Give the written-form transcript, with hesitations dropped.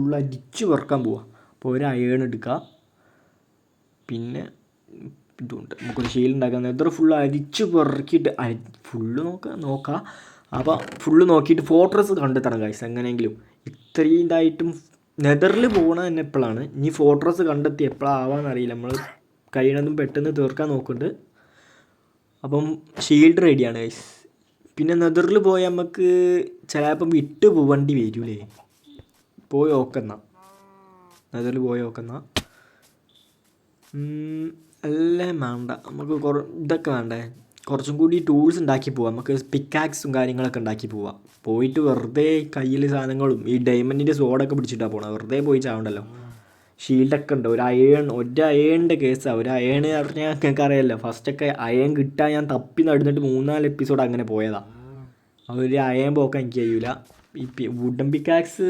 Full അരിച്ച് പെറുക്കാൻ പോവുക. അപ്പോൾ ഒരു അയേൺ എടുക്കുക, പിന്നെ ഇതുണ്ട് നമുക്കൊരു ഷീൽഡ് ഉണ്ടാക്കാം. നെതർ ഫുള്ള് അരിച്ച് പെറുക്കിയിട്ട് ഫുള്ള് നോക്കാം. അപ്പോൾ ഫുള്ള് നോക്കിയിട്ട് ഫോർട്രസ് കണ്ടെത്തണം ഗൈസ് എങ്ങനെയെങ്കിലും. ഇത്രയും ഇതായിട്ടും നെതറിൽ പോകണത് തന്നെ എപ്പോഴാണ്, ഇനി ഫോർട്രസ് കണ്ടെത്തി എപ്പോഴാവാന്ന് അറിയില്ല. നമ്മൾ കഴിയണതും പെട്ടെന്ന് തീർക്കാൻ നോക്കുന്നുണ്ട്. അപ്പം ഷീൽഡ് റെഡിയാണ് ഗൈസ്. പിന്നെ നെതറിൽ പോയാൽ നമുക്ക് ചിലപ്പം വിട്ട് പോവേണ്ടി വരൂലേ. പോയി നോക്കുന്ന നെതറിൽ പോയി നോക്കുന്ന എല്ലാം വേണ്ട, നമുക്ക് ഇതൊക്കെ വേണ്ടേ, കുറച്ചും കൂടി ടൂൾസ് ഉണ്ടാക്കി പോവാം. നമുക്ക് പിക്കാക്സും കാര്യങ്ങളൊക്കെ ഉണ്ടാക്കി പോവാം. പോയിട്ട് വെറുതെ കയ്യിൽ സാധനങ്ങളും ഈ ഡയമണ്ടിൻ്റെ സോഡൊക്കെ പിടിച്ചിട്ടാണ് പോകണം. വെറുതെ പോയി ചാവണ്ടല്ലോ. ഷീൽഡൊക്കെ ഉണ്ട്. ഒരു അയേണിൻ്റെ കേസാണ്. ഒരു അയേണ് പറഞ്ഞാൽ നിങ്ങൾക്ക് അറിയാമല്ലോ, ഫസ്റ്റൊക്കെ അയൺ കിട്ടാൻ ഞാൻ തപ്പി നടന്നിട്ട് 3-4 എപ്പിസോഡ് അങ്ങനെ പോയതാണ്. ഒരു അയൺ പോക്കാൻ എനിക്ക് കഴിയൂല. ഈ വുഡൻ പിക്കാക്സ്